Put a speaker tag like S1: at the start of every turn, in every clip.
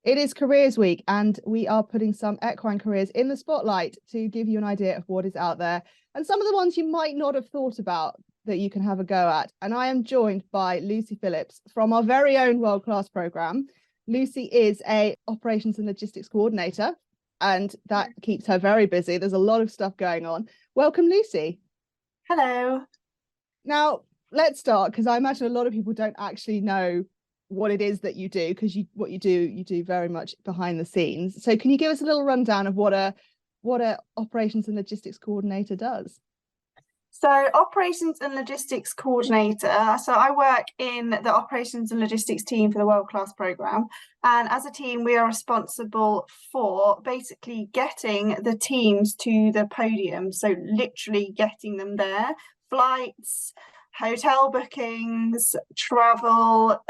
S1: It is Careers Week, and we are putting some equine careers in the spotlight to give you an idea of what is out there and some of the ones you might not have thought about that you can have a go at. And I am joined by Lucy Phillips from our very own World Class programme. Lucy is a operations and logistics coordinator, and that keeps her very busy. There's a lot of stuff going on. Welcome, Lucy.
S2: Hello.
S1: Now, let's start, because I imagine a lot of people don't actually know what it is that you do, because you do very much behind the scenes. So can you give us a little rundown of what a operations and logistics coordinator does?
S2: So operations and logistics coordinator. So I work in the operations and logistics team for the World Class programme. And as a team, we are responsible for basically getting the teams to the podium. So literally getting them there, flights, hotel bookings, travel,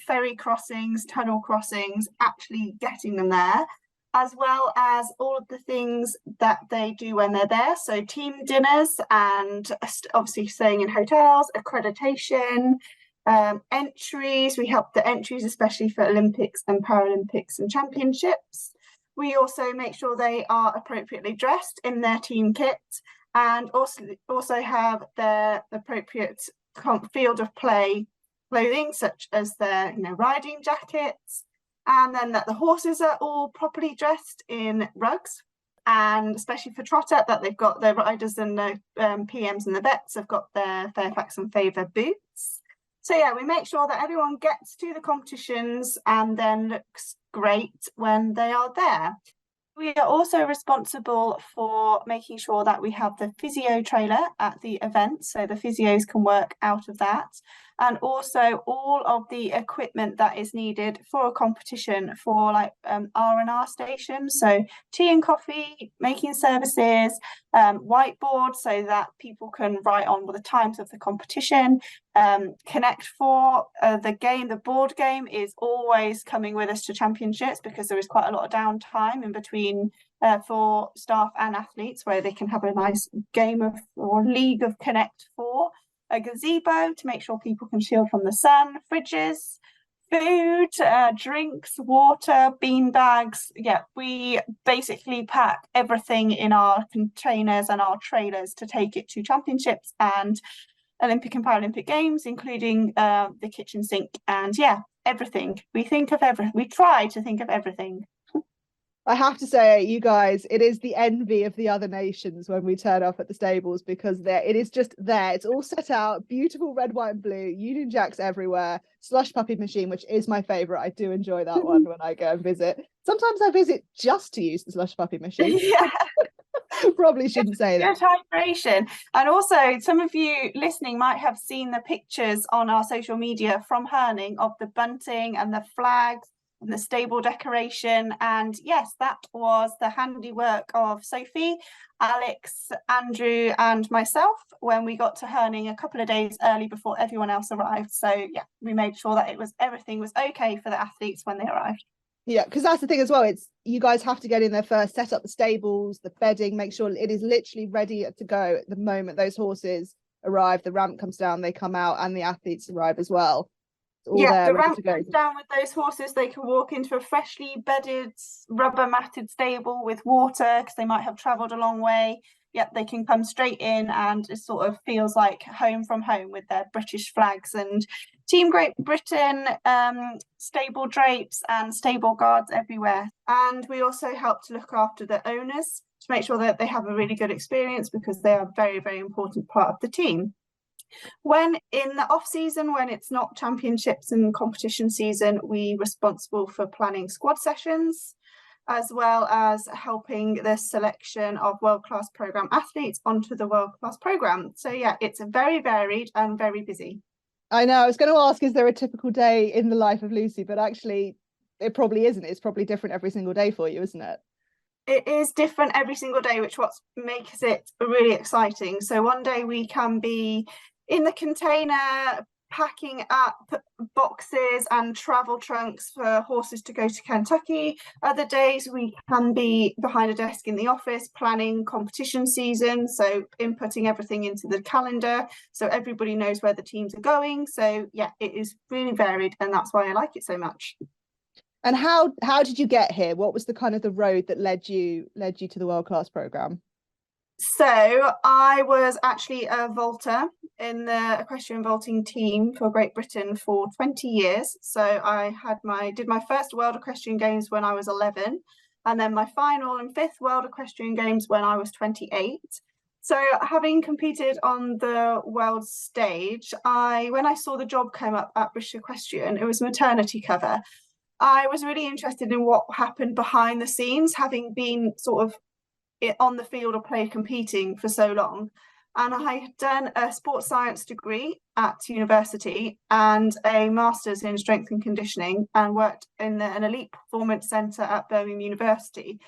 S2: ferry crossings, tunnel crossings, actually getting them there, as well as all of the things that they do when they're there. So team dinners and obviously staying in hotels, accreditation, entries. We help the entries, especially for Olympics and Paralympics and championships. We also make sure they are appropriately dressed in their team kit, and also have their appropriate field of play clothing, such as their riding jackets, and then that the horses are all properly dressed in rugs, and especially for trotter, that they've got their riders and the PMs and the vets have got their Fairfax and Favour boots. So yeah, we make sure that everyone gets to the competitions and then looks great when they are there. We are also responsible for making sure that we have the physio trailer at the event, so the physios can work out of that, and also all of the equipment that is needed for a competition for like R&R stations, so tea and coffee, making services, whiteboard so that people can write on the times of the competition. Connect 4, the board game is always coming with us to championships, because there is quite a lot of downtime in between for staff and athletes, where they can have a nice game of or league of Connect 4. A gazebo to make sure people can shield from the sun, fridges, food, drinks, water, bean bags. Yeah, we basically pack everything in our containers and our trailers to take it to championships and Olympic and Paralympic Games, including the kitchen sink, and yeah, everything. We try to think of everything.
S1: I have to say, you guys, it is the envy of the other nations when we turn up at the stables, because it is just there. It's all set out, beautiful red, white and blue, Union Jacks everywhere, slush puppy machine, which is my favourite. I do enjoy that one when I go and visit. Sometimes I visit just to use the slush puppy machine.
S2: Yeah.
S1: Probably shouldn't say that.
S2: Good hydration. And also, some of you listening might have seen the pictures on our social media from Herning of the bunting and the flags and the stable decoration. And yes, that was the handiwork of Sophie, Alex, Andrew and myself when we got to Herning a couple of days early before everyone else arrived. So yeah, we made sure that everything was okay for the athletes when they arrived.
S1: Yeah, because that's the thing as well. It's you guys have to get in there first, set up the stables, the bedding, make sure it is literally ready to go at the moment those horses arrive. The ramp comes down, they come out, and the athletes arrive as well.
S2: The ramp comes down with those horses. They can walk into a freshly bedded, rubber matted stable with water, because they might have travelled a long way. Yep, they can come straight in, and it sort of feels like home from home with their British flags and Team Great Britain stable drapes and stable guards everywhere. And we also help to look after the owners to make sure that they have a really good experience, because they are a very, very important part of the team. When in the off season, when it's not championships and competition season, we're responsible for planning squad sessions, as well as helping the selection of World Class programme athletes onto the World Class programme. So yeah, it's very varied and very busy.
S1: I know, I was going to ask, is there a typical day in the life of Lucy? But actually, it probably isn't. It's probably different every single day for you, isn't it?
S2: It is different every single day, which what makes it really exciting. So one day we can be in the container packing up boxes and travel trunks for horses to go to Kentucky. Other days we can be behind a desk in the office planning competition season, so inputting everything into the calendar so everybody knows where the teams are going. So yeah, it is really varied, and that's why I like it so much.
S1: And how did you get here? What was the kind of the road that led you to the world class program?
S2: So I was actually a vaulter in the equestrian vaulting team for Great Britain for 20 years. So I did my first World Equestrian Games when I was 11, and then my final and fifth World Equestrian Games when I was 28. So having competed on the world stage, when I saw the job come up at British Equestrian, it was maternity cover. I was really interested in what happened behind the scenes, having been sort of on the field of play competing for so long. And I had done a sports science degree at university and a master's in strength and conditioning, and worked in an elite performance centre at Birmingham University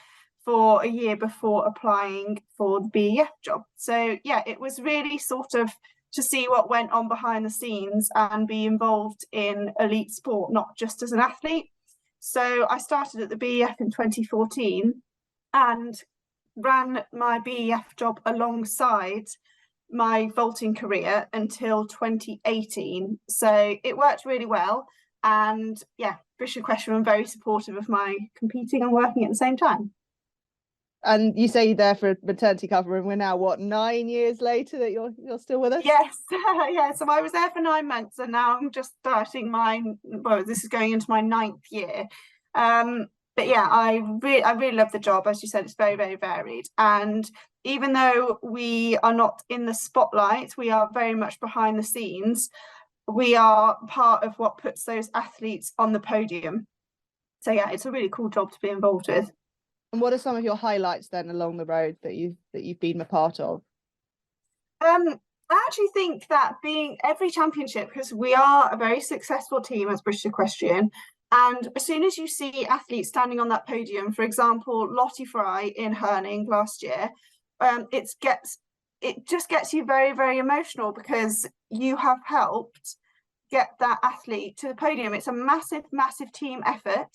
S2: for a year before applying for the BEF job. So yeah, it was really sort of to see what went on behind the scenes and be involved in elite sport, not just as an athlete. So I started at the BEF in 2014 and ran my BEF job alongside my vaulting career until 2018. So it worked really well. And yeah, British Equestrian were very supportive of my competing and working at the same time.
S1: And you say you're there for maternity cover, and we're now, what, 9 years later that you're still with us?
S2: Yes, yeah. So I was there for 9 months, and now I'm just starting this is going into my 9th year. But yeah, I really love the job. As you said, it's very, very varied. And even though we are not in the spotlight, we are very much behind the scenes. We are part of what puts those athletes on the podium. So yeah, it's a really cool job to be involved with.
S1: And what are some of your highlights then along the road that you've been a part of?
S2: I actually think that being every championship, because we are a very successful team as British Equestrian, and as soon as you see athletes standing on that podium, for example, Lottie Fry in Herning last year, it just gets you very, very emotional, because you have helped get that athlete to the podium. It's a massive, massive team effort.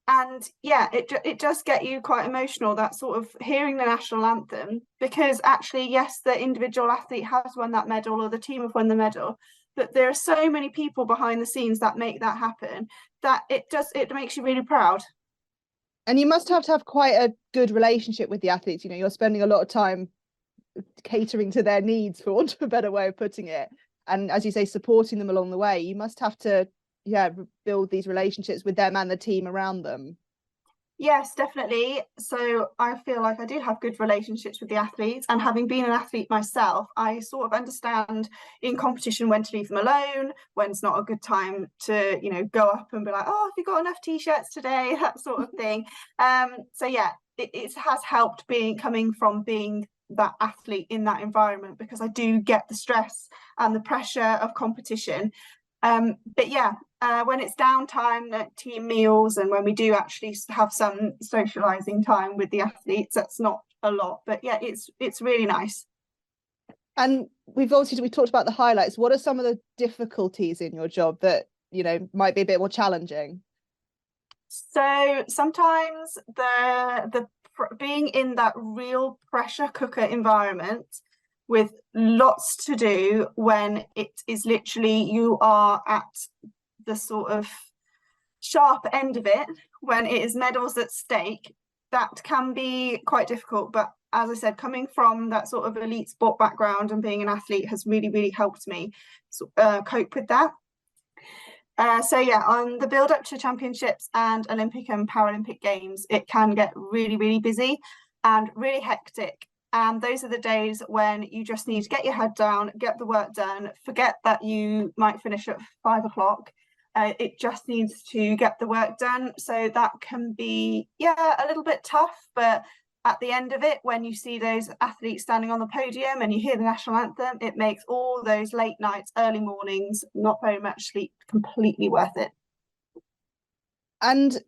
S2: And yeah, it does get you quite emotional, that sort of hearing the national anthem, because actually, yes, the individual athlete has won that medal or the team have won the medal, but there are so many people behind the scenes that make that happen, that it makes you really proud.
S1: And you must have quite a good relationship with the athletes. You know, you're spending a lot of time catering to their needs, for want of a better way of putting it. And as you say, supporting them along the way. You must have to build these relationships with them and the team around them.
S2: Yes, definitely. So I feel like I do have good relationships with the athletes, and having been an athlete myself, I sort of understand in competition when to leave them alone, when it's not a good time to, go up and be like, oh, have you got enough t-shirts today? That sort of thing. So yeah, it has helped coming from being that athlete in that environment, because I do get the stress and the pressure of competition. But yeah, when it's downtime at team meals, and when we do actually have some socializing time with the athletes, that's not a lot, but yeah, it's really nice.
S1: And we've talked about the highlights. What are some of the difficulties in your job that might be a bit more challenging?
S2: So sometimes the being in that real pressure cooker environment with lots to do, when it is literally you are at the sort of sharp end of it, when it is medals at stake, that can be quite difficult. But as I said, coming from that sort of elite sport background and being an athlete has really, really helped me cope with that. So yeah, on the build up to championships and Olympic and Paralympic Games, it can get really, really busy and really hectic. And those are the days when you just need to get your head down, get the work done, forget that you might finish at 5 o'clock. It just needs to get the work done. So that can be, a little bit tough. But at the end of it, when you see those athletes standing on the podium and you hear the national anthem, it makes all those late nights, early mornings, not very much sleep, completely worth it.
S1: And,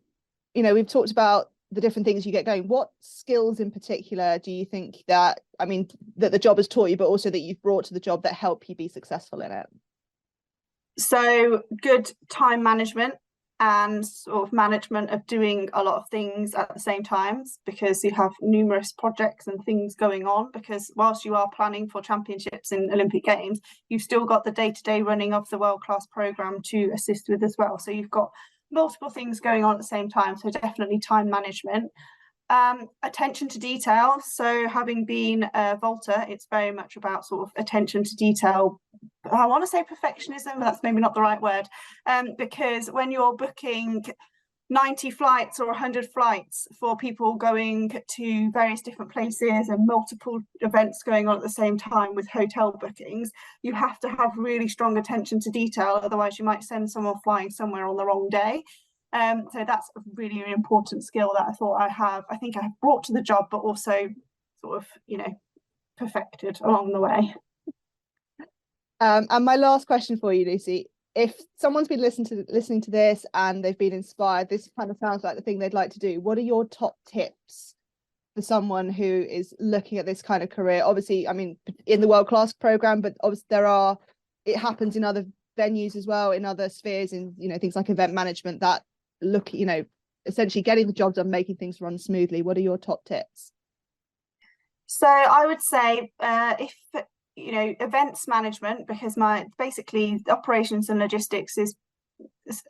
S1: we've talked about the different things you get going. What skills in particular do you think that the job has taught you, but also that you've brought to the job that help you be successful in it?
S2: So good time management and sort of management of doing a lot of things at the same time, because you have numerous projects and things going on, because whilst you are planning for championships and Olympic Games, you've still got the day-to-day running of the world-class programme to assist with as well. So you've got multiple things going on at the same time, so definitely time management. Attention to detail. So having been a vaulter, it's very much about sort of attention to detail. I want to say perfectionism, but that's maybe not the right word, because when you're booking 90 flights or 100 flights for people going to various different places and multiple events going on at the same time with hotel bookings, you have to have really strong attention to detail, otherwise you might send someone flying somewhere on the wrong day. So that's a really important skill that I think I have brought to the job, but also sort of, you know, perfected along the way.
S1: And my last question for you, Lucy, if someone's been listening to this and they've been inspired, this kind of sounds like the thing they'd like to do. What are your top tips for someone who is looking at this kind of career? Obviously, I mean, in the world class program, but obviously it happens in other venues as well, in other spheres, in, you know, things like event management that look, you know, essentially getting the job done, making things run smoothly. What are your top tips?
S2: So I would say if, you know, events management, because basically operations and logistics is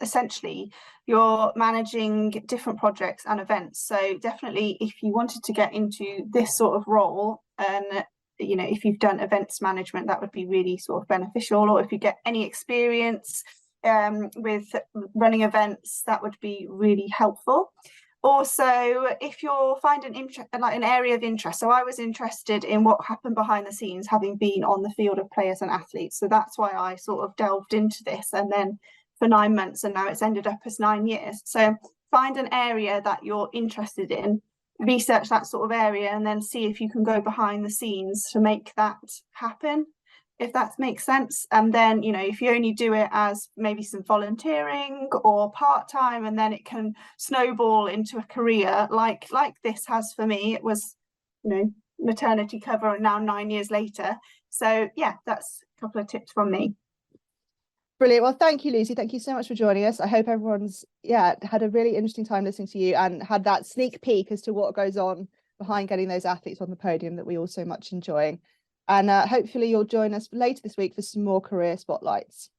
S2: essentially you're managing different projects and events. So definitely if you wanted to get into this sort of role, and you know, if you've done events management, that would be really sort of beneficial. Or if you get any experience with running events, that would be really helpful. Also, if you're finding like an area of interest, so I was interested in what happened behind the scenes, having been on the field of players and athletes, so that's why I sort of delved into this, and then for 9 months, and now it's ended up as 9 years. So find an area that you're interested in, research that sort of area, and then see if you can go behind the scenes to make that happen, if that makes sense. And then, you know, if you only do it as maybe some volunteering or part-time, and then it can snowball into a career like this has for me. It was, you know, maternity cover, and now 9 years later. So yeah, that's a couple of tips from me.
S1: Brilliant. Well, thank you, Lucy. Thank you so much for joining us. I hope everyone's had a really interesting time listening to you and had that sneak peek as to what goes on behind getting those athletes on the podium that we all so much enjoy. And hopefully you'll join us later this week for some more career spotlights.